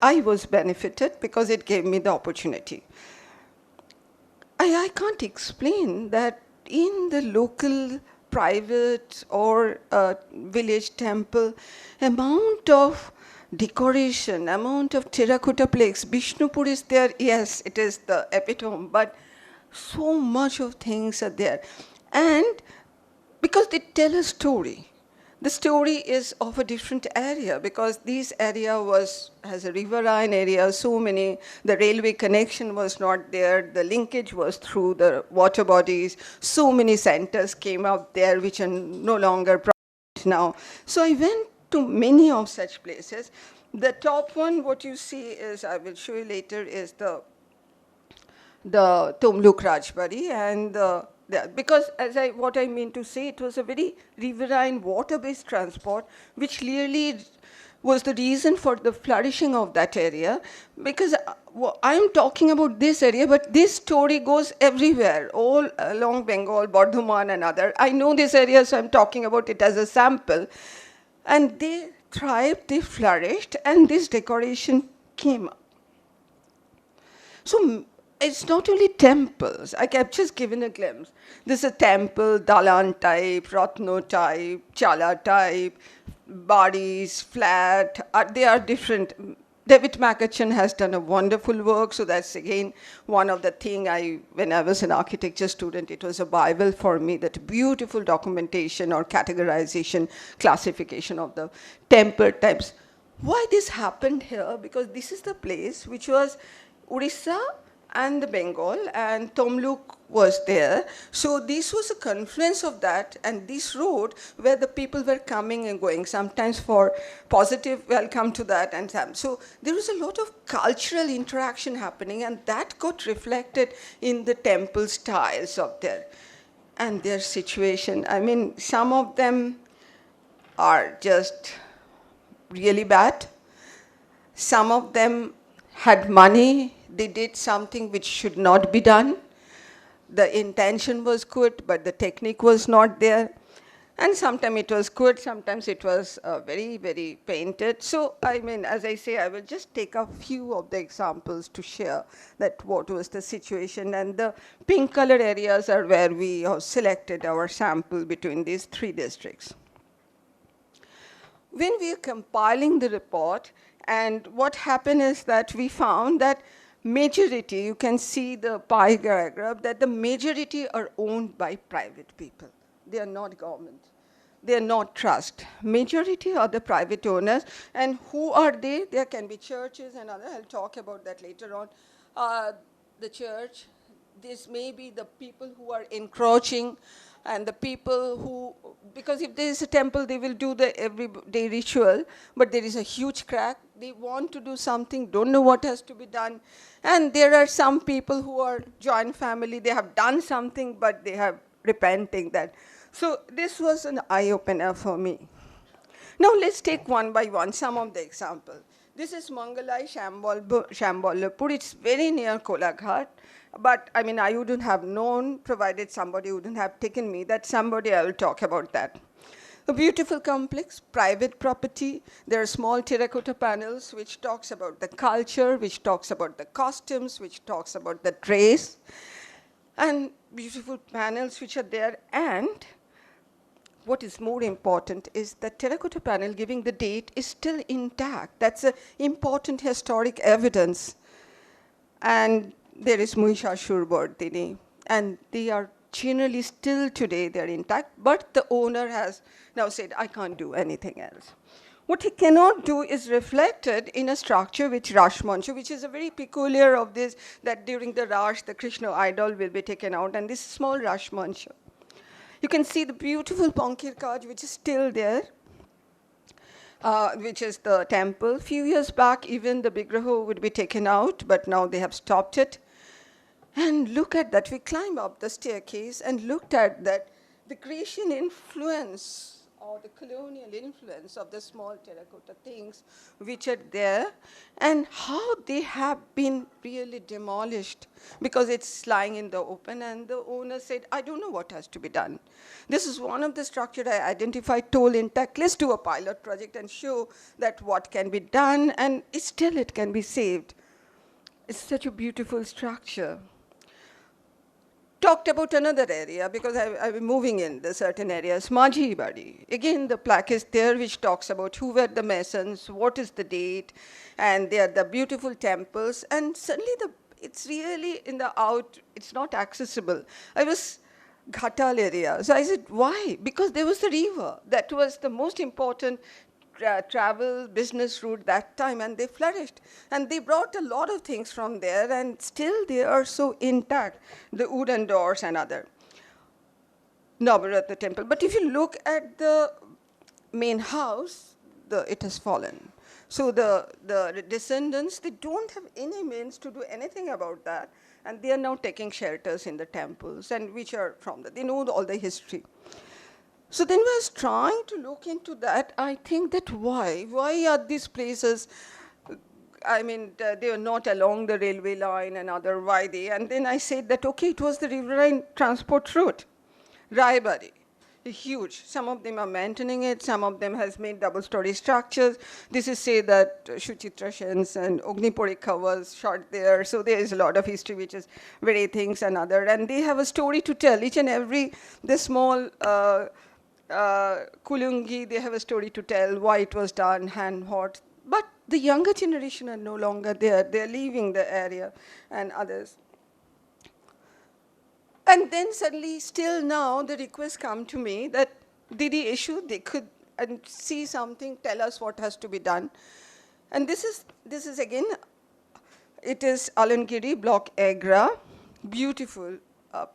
I was benefited because it gave me the opportunity. I can't explain that in the local private or village temple, amount of decoration, amount of terracotta plaques. Vishnupur is there, yes, it is the epitome, but so much of things are there. And because they tell a story. The story is of a different area because this area has a riverine area, so many, the railway connection was not there, the linkage was through the water bodies, so many centers came up there which are no longer prominent now. So I went to many of such places. The top one, what you see is, I will show you later, is the Tomluk Rajbari and because what I mean to say, it was a very riverine water-based transport, which clearly was the reason for the flourishing of that area. Because I'm talking about this area, but this story goes everywhere, all along Bengal, Bardhaman and other. I know this area, so I'm talking about it as a sample. And they thrived, they flourished, and this decoration came up. So it's not only temples. I've just given a glimpse. There's a temple, Dalan type, Ratno type, Chala type, bodies, flat. They are different. David McAchan has done a wonderful work. So that's again one of the things when I was an architecture student, it was a Bible for me, that beautiful documentation or categorization, classification of the temple types. Why this happened here? Because this is the place which was Orissa and the Bengal, and Tomluk was there. So this was a confluence of that, and this road where the people were coming and going, sometimes for positive welcome to that, and so there was a lot of cultural interaction happening, and that got reflected in the temple styles of there and their situation. I mean, some of them are just really bad. Some of them had money, they did something which should not be done. The intention was good, but the technique was not there. And sometimes it was good, sometimes it was very, very painted. So, I mean, as I say, I will just take a few of the examples to share that what was the situation. And the pink colored areas are where we selected our sample between these three districts. When we are compiling the report, and what happened is that we found that majority, you can see the pie diagram, that the majority are owned by private people. They are not government. They are not trust. Majority are the private owners. And who are they? There can be churches and other. I'll talk about that later on. The church, this may be the people who are encroaching, and the people who, because if there is a temple, they will do the everyday ritual, but there is a huge crack. They want to do something, don't know what has to be done. And there are some people who are joint family, they have done something, but they have repenting that. So this was an eye-opener for me. Now let's take one by one some of the examples. This is Mangalai Shamballapur. It's very near Kolaghat. But I mean, I wouldn't have known, provided somebody wouldn't have taken me. That somebody, I will talk about that. A beautiful complex, private property. There are small terracotta panels which talks about the culture, which talks about the costumes, which talks about the dress. And beautiful panels which are there. And what is more important is the terracotta panel giving the date is still intact. That's an important historic evidence. And there is Mahishasur Vardhini, and they are generally still today, they're intact, but the owner has now said, I can't do anything else. What he cannot do is reflected in a structure which Rash Mancha, which is a very peculiar of this, that during the Rash, the Krishna idol will be taken out, and this small Rash Mancha. You can see the beautiful Pankir Kaj, which is still there, which is the temple. Few years back, even the Vigraha would be taken out, but now they have stopped it. And look at that. We climb up the staircase and looked at that. The Grecian influence or the colonial influence of the small terracotta things which are there, and how they have been really demolished because it's lying in the open, and the owner said, I don't know what has to be done. This is one of the structure I identified, told intact. Let's do a pilot project and show that what can be done, and still it can be saved. It's such a beautiful structure. Talked about another area, because I've been moving in the certain areas, Majhi Badi. Again, the plaque is there which talks about who were the masons, what is the date, and they are the beautiful temples, and suddenly it's really in the out, it's not accessible. I was Ghatal area. So I said, why? Because there was the river. That was the most important travel business route that time, and they flourished. And they brought a lot of things from there, and still they are so intact, the wooden doors and other. Navaratna temple. But if you look at the main house, it has fallen. So the descendants, they don't have any means to do anything about that, and they are now taking shelters in the temples, and which are from they know all the history. So then I was trying to look into that. I think that why are these places, I mean, they are not along the railway line and other, why they, and then I said that, okay, it was the riverine transport route, Raibari. Huge. Some of them are maintaining it. Some of them has made double-story structures. This is say that Suchitra Sen's and Agni Parikha was shot there. So there is a lot of history which is very things and other. And they have a story to tell. Each and every, the small Kulungi, they have a story to tell, why it was done, and what. But the younger generation are no longer there. They are leaving the area and others. And then suddenly, still now, the requests come to me that Didi issue, they could and see something, tell us what has to be done. And this is again, it is Alangiri, Block Agra, beautiful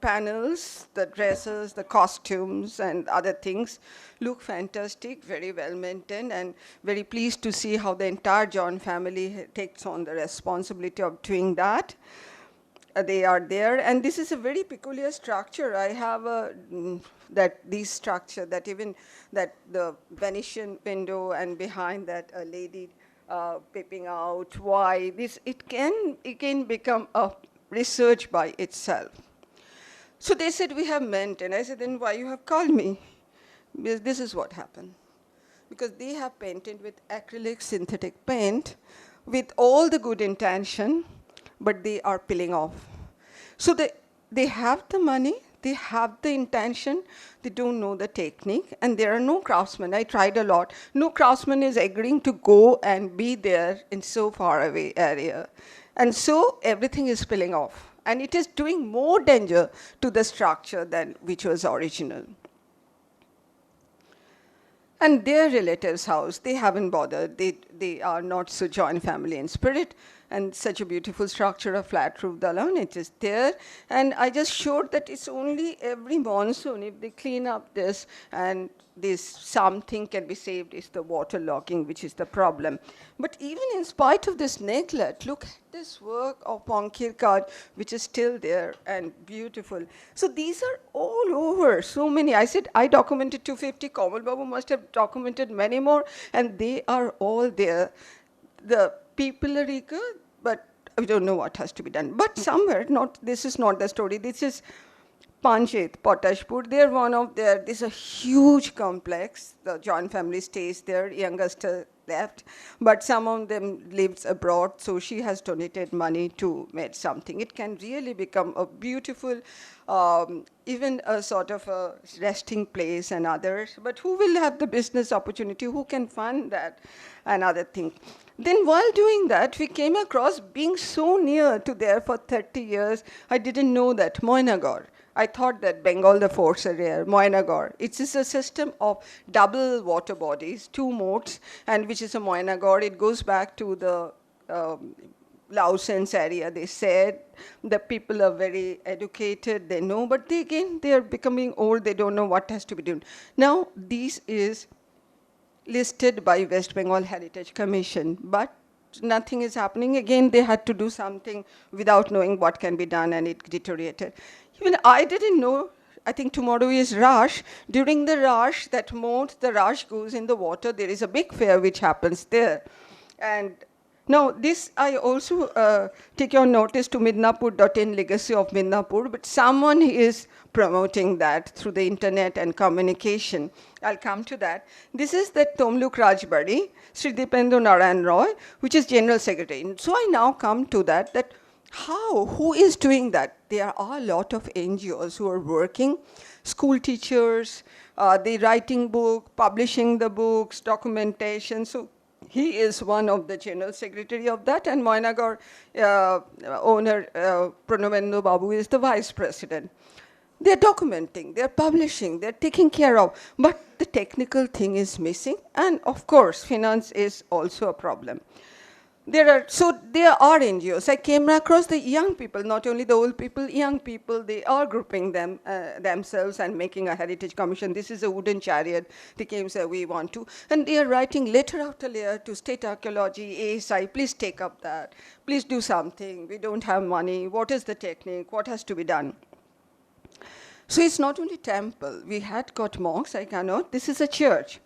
panels, the dresses, the costumes, and other things look fantastic, very well maintained, and very pleased to see how the entire John family takes on the responsibility of doing that. They are there, and this is a very peculiar structure. I have this structure that even that the Venetian window and behind that a lady peeping out. Why this? It can become a research by itself. So they said we have maintained. I said, then why you have called me? Because this is what happened. Because they have painted with acrylic synthetic paint, with all the good intention, but they are peeling off. So they have the money, they have the intention, they don't know the technique, and there are no craftsmen. I tried a lot. No craftsman is agreeing to go and be there in so far away area. And so everything is peeling off. And it is doing more danger to the structure than which was original. And their relatives' house, they haven't bothered. They are not so joint family in spirit. And such a beautiful structure, a flat roof dalon, it is there. And I just showed that it's only every monsoon, if they clean up this and this something can be saved, is the water logging, which is the problem. But even in spite of this neglect, look at this work of Pankirkad, which is still there and beautiful. So these are all over, so many. I said I documented 250, Kamal Babu must have documented many more, and they are all there. The people are eager, but we don't know what has to be done. But somewhere, this is not the story. This is Panchit, Potashpur. They're one of this is a huge complex. The John family stays there, youngest left, but some of them lives abroad, so she has donated money to make something. It can really become a beautiful, even a sort of a resting place and others, but who will have the business opportunity, who can fund that, another thing. Then while doing that, we came across, being so near to there for 30 years, I didn't know that, Moynagar. I thought that Bengal, the forts are there, Moynagar. It's just a system of double water bodies, two moats, and which is a Moynagar. It goes back to the Laosens area. They said the people are very educated, they know, but they are becoming old, they don't know what has to be done. Now, this is listed by West Bengal Heritage Commission, but nothing is happening. Again, they had to do something without knowing what can be done, and it deteriorated. Even I didn't know I think tomorrow is Rash. During the Rash, that moat, the Rash goes in the water. There is a big fair which happens there. And now this, I also take your notice to Midnapur.in, legacy of Midnapur, but someone is promoting that through the internet and communication. I'll come to that. This is the Tomluk Rajbari, Sri Dipendra Narayan Roy, which is General Secretary. And so I now come to that how, who is doing that? There are a lot of NGOs who are working, school teachers, they writing book, publishing the books, documentation. So he is one of the general secretary of that, and Moynagar owner Pranavendra Babu is the vice president. They're documenting, they're publishing, they're taking care of, but the technical thing is missing, and of course, finance is also a problem. There are NGOs. I came across the young people, not only the old people, young people, they are grouping themselves and making a heritage commission. This is a wooden chariot. They came and said, we want to. And they are writing letter after letter to state archaeology, ASI, please take up that. Please do something. We don't have money. What is the technique? What has to be done? So it's not only temple. We had got monks, I cannot. This is a church.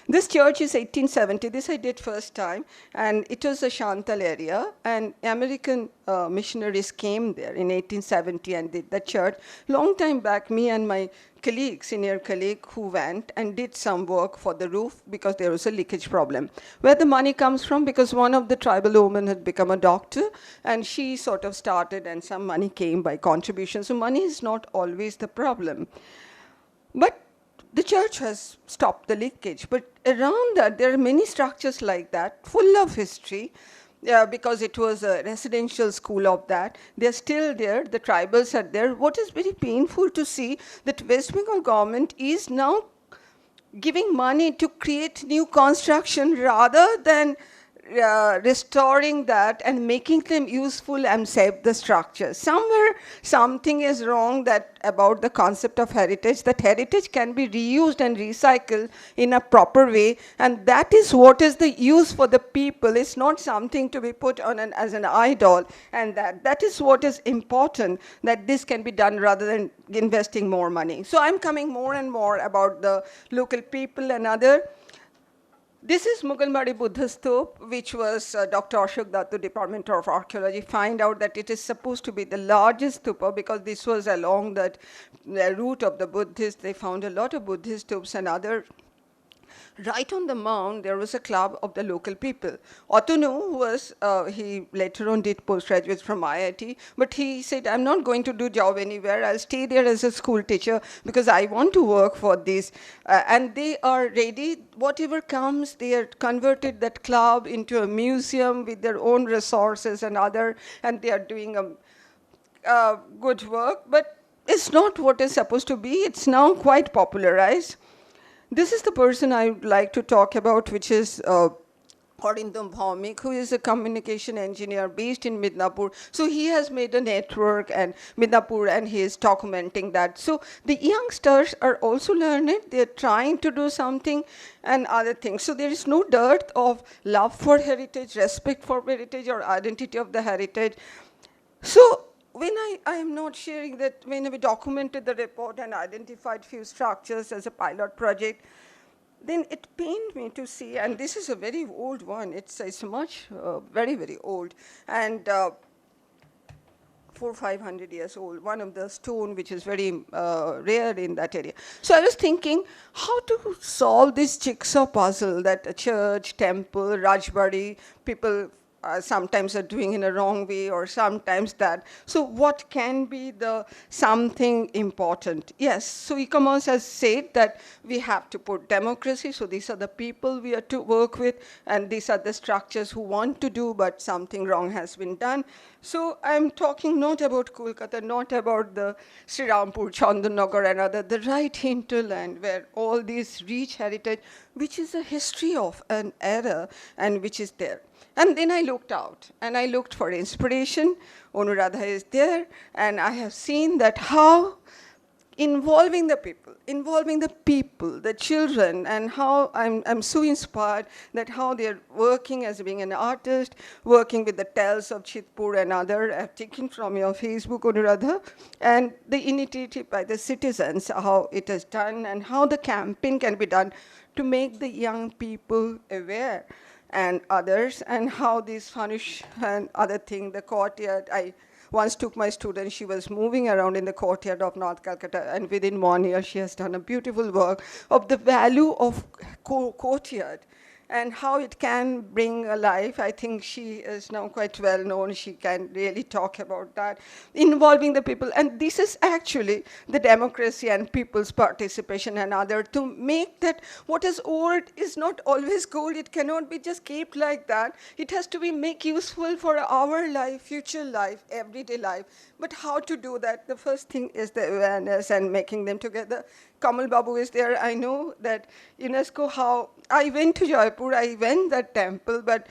This church is 1870. This I did first time, and it was a Shantal area, and American missionaries came there in 1870 and did the church. Long time back, me and my colleague, senior colleague, who went and did some work for the roof because there was a leakage problem. Where the money comes from, because one of the tribal women had become a doctor, and she sort of started, and some money came by contribution. So money is not always the problem. But the church has stopped the leakage, but around that, there are many structures like that, full of history, because it was a residential school of that. They're still there, the tribals are there. What is very painful to see, that West Bengal government is now giving money to create new construction rather than restoring that and making them useful and save the structure. Somewhere something is wrong about the concept of heritage, that heritage can be reused and recycled in a proper way, and that is what is the use for the people. It's not something to be put on as an idol, and that is what is important, that this can be done rather than investing more money. So I'm coming more and more about the local people and other. This is Mughalmari Buddha Stup, which was Dr. Ashok Dattu, Department of Archaeology, find out that it is supposed to be the largest stupa, because this was along that route of the Buddhists. They found a lot of Buddhist stupas and other. Right on the mound, there was a club of the local people. Otunu was, he later on did postgraduate from IIT, but he said, I'm not going to do job anywhere. I'll stay there as a school teacher because I want to work for this. And they are ready, whatever comes, they are converted that club into a museum with their own resources and other, and they are doing a good work, but it's not what is supposed to be. It's now quite popularized. This is the person I would like to talk about, which is Arindam Bhaumik, who is a communication engineer based in Midnapur. So he has made a network and Midnapur, and he is documenting that. So the youngsters are also learning. They're trying to do something and other things. So there is no dearth of love for heritage, respect for heritage, or identity of the heritage. So when I am not sharing that, when we documented the report and identified few structures as a pilot project, then it pained me to see, and this is a very old one. It's much, very, very old, and 400-500 years old, one of the stone which is very rare in that area. So I was thinking how to solve this jigsaw puzzle that a church, temple, Rajbari, people sometimes are doing in a wrong way, or sometimes that. So what can be the something important? Yes, so e-commerce has said that we have to put democracy. So these are the people we are to work with, and these are the structures who want to do, but something wrong has been done. So I'm talking not about Kolkata, not about the Srirampur, Chandanagar and other, the right hinterland where all these rich heritage, which is a history of an era and which is there. And then I looked out, and I looked for inspiration. Anuradha is there, and I have seen that how involving the people involving the people, the children, and how I'm so inspired that how they're working as being an artist, working with the tales of Chitpur and other, I've taken from your Facebook, Anuradha, and the initiative by the citizens, how it is done, and how the campaign can be done to make the young people aware and others, and how this Fanush and other thing, the courtyard, I once took my student, she was moving around in the courtyard of North Calcutta, and within 1 year she has done a beautiful work of the value of courtyard and how it can bring a life. I think she is now quite well known. She can really talk about that, involving the people. And this is actually the democracy and people's participation and other to make that what is old is not always gold. It cannot be just kept like that. It has to be make useful for our life, future life, everyday life. But how to do that? The first thing is the awareness and making them together. Kamal Babu is there. I know that UNESCO, how I went to Jaipur, I went that temple, but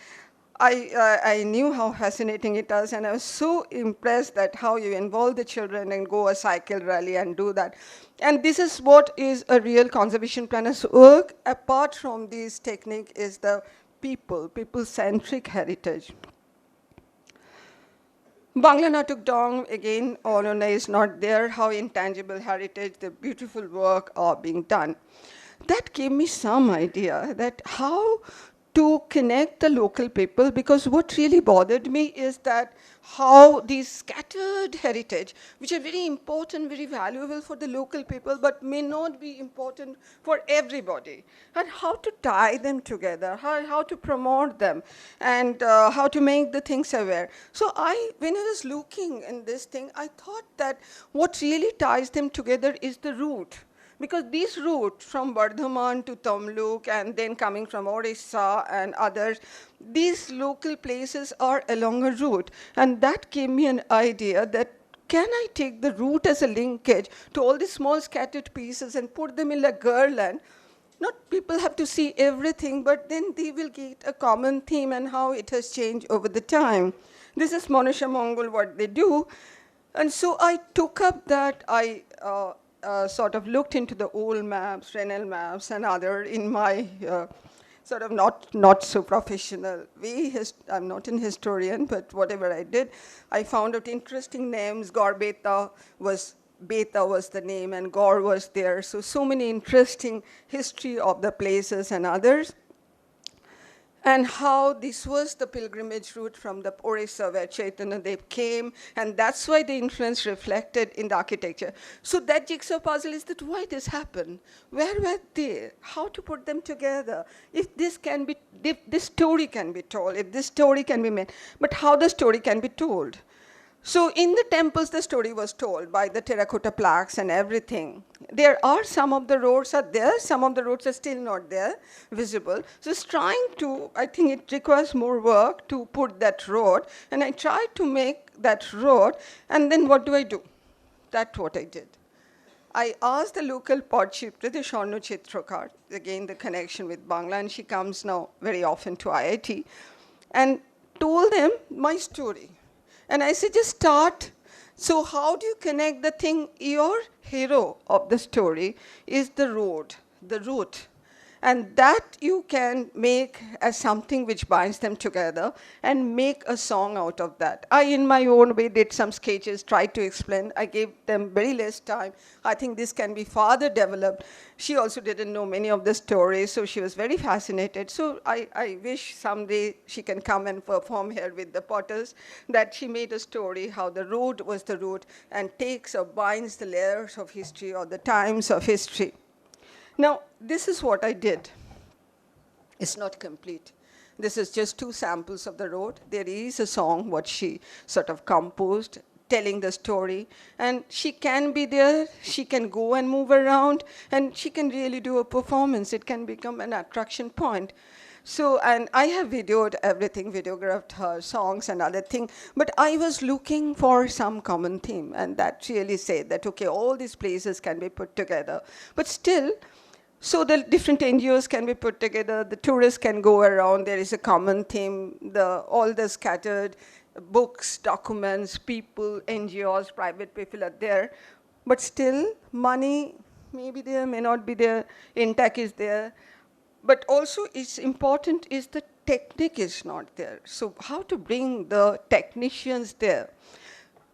I knew how fascinating it is, and I was so impressed that how you involve the children and go a cycle rally and do that. And this is what is a real conservation planner's work. Apart from this technique is the people-centric heritage. Bangla Natuk Dong, again, Orona is not there, how intangible heritage, the beautiful work are being done. That gave me some idea that how to connect the local people, because what really bothered me is that how these scattered heritage, which are very important, very valuable for the local people, but may not be important for everybody, and how to tie them together, how to promote them, and how to make the things aware. So when I was looking in this thing, I thought that what really ties them together is the root. Because this route from Bardhaman to Tamluk and then coming from Orissa and others, these local places are along a route. And that gave me an idea that can I take the route as a linkage to all these small scattered pieces and put them in a garland? Not people have to see everything, but then they will get a common theme and how it has changed over the time. This is Monisha Mongol, what they do. And so I took up that, I sort of looked into the old maps, Renal maps, and other in my sort of not so professional way. I'm not an historian, but whatever I did, I found out interesting names. Beta was the name, and Gaur was there. So many interesting history of the places and others. And how this was the pilgrimage route from the Orissa where Chaitanya Dev came, and that's why the influence reflected in the architecture. So that jigsaw puzzle is that why this happened? Where were they? How to put them together? If this story can be told, if this story can be made, but how the story can be told? So in the temples, the story was told by the terracotta plaques and everything. There are some of the roads are there, some of the roads are still not there, visible. So it's trying to, I think it requires more work to put that road, and I tried to make that road, and then what do? That's what I did. I asked the local Podchipta, the Sharnu Chitrakar, again the connection with Bangla, and she comes now very often to IIT, and told them my story. And I said, just start. So how do you connect the thing? Your hero of the story is the road, the route. And that you can make as something which binds them together and make a song out of that. I, in my own way, did some sketches, tried to explain. I gave them very less time. I think this can be further developed. She also didn't know many of the stories, so she was very fascinated. So I wish someday she can come and perform here with the potters, that she made a story, how the road was the route, and takes or binds the layers of history or the times of history. Now, this is what I did. It's not complete. This is just 2 samples of the road. There is a song what she sort of composed, telling the story. And she can be there, she can go and move around, and she can really do a performance. It can become an attraction point. So, and I have videoed everything, videographed her songs and other things, but I was looking for some common theme, and that really said that, okay, all these places can be put together. But still, so the different NGOs can be put together, the tourists can go around, there is a common theme, all the scattered books, documents, people, NGOs, private people are there, but still money may be there, may not be there, intact is there. But also it's important is the technique is not there. So how to bring the technicians there?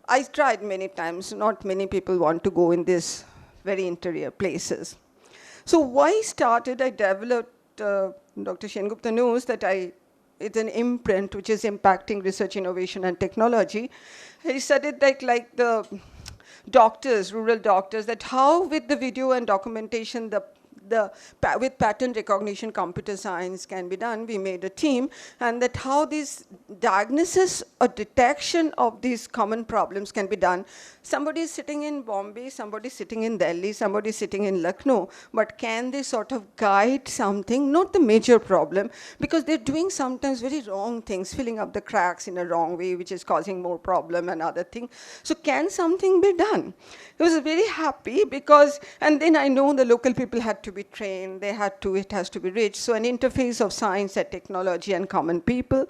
I tried many times, not many people want to go in these very interior places. So why started, I developed, Dr. Sanghamitra knows that it's an imprint which is impacting research, innovation, and technology. I studied like the doctors, rural doctors, that how with the video and documentation, with pattern recognition, computer science can be done. We made a team, and that how this diagnosis or detection of these common problems can be done. Somebody is sitting in Bombay, somebody is sitting in Delhi, somebody is sitting in Lucknow, but can they sort of guide something, not the major problem, because they're doing sometimes very wrong things, filling up the cracks in a wrong way, which is causing more problem and other thing. So can something be done? I was very happy because, and then I know the local people had to be trained, it has to be rich. So an interface of science and technology and common people.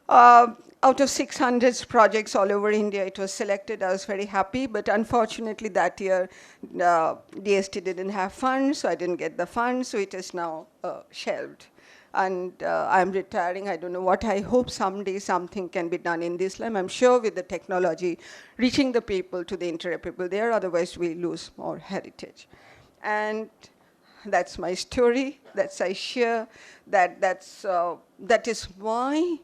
Out of 600 projects all over India, it was selected. I was very happy, but unfortunately that year, DST didn't have funds, so I didn't get the funds, so it is now shelved. And I'm retiring, I don't know what, I hope someday something can be done in this line. I'm sure with the technology, reaching the people to the interior people there, otherwise we lose more heritage. And that's my story, that's I share, that is my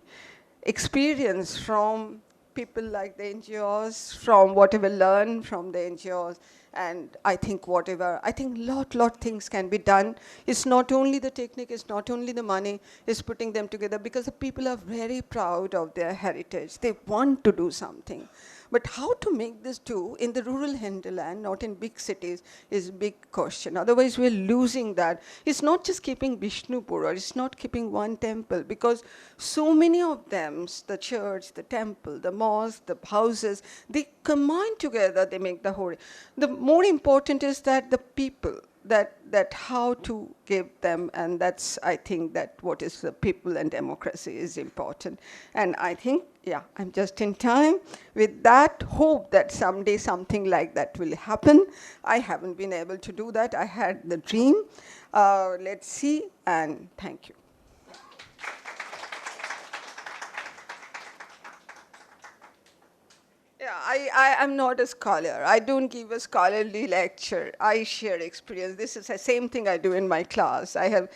experience from people like the NGOs, from whatever learned from the NGOs, and I think lot things can be done. It's not only the technique, it's not only the money, it's putting them together, because the people are very proud of their heritage. They want to do something. But how to make this do in the rural hinterland, not in big cities, is a big question. Otherwise, we're losing that. It's not just keeping Vishnupur, or it's not keeping one temple, because so many of them, the church, the temple, the mosque, the houses, they combine together, they make the whole. The more important is that the people, that how to give them, and that's, I think, that what is the people and democracy is important. And I think, yeah, I'm just in time. With that hope that someday something like that will happen. I haven't been able to do that. I had the dream. Let's see, and thank you. Yeah, I'm not a scholar. I don't give a scholarly lecture. I share experience. This is the same thing I do in my class. I have,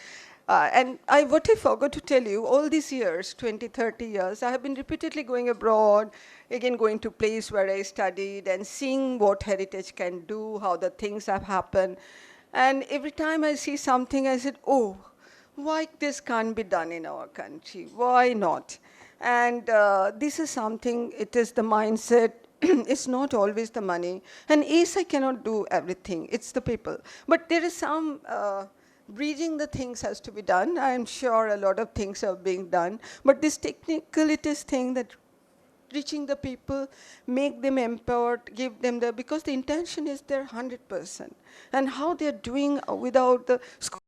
what I forgot to tell you, all these years, 20, 30 years, I have been repeatedly going abroad, again going to place where I studied and seeing what heritage can do, how the things have happened. And every time I see something, I said, oh, why this can't be done in our country? Why not? And this is something, it is the mindset, it's not always the money. And yes, I cannot do everything, it's the people. But there is some, bridging the things has to be done. I'm sure a lot of things are being done. But this technicalities thing, that reaching the people, make them empowered, give them because the intention is there 100%. And how they're doing without the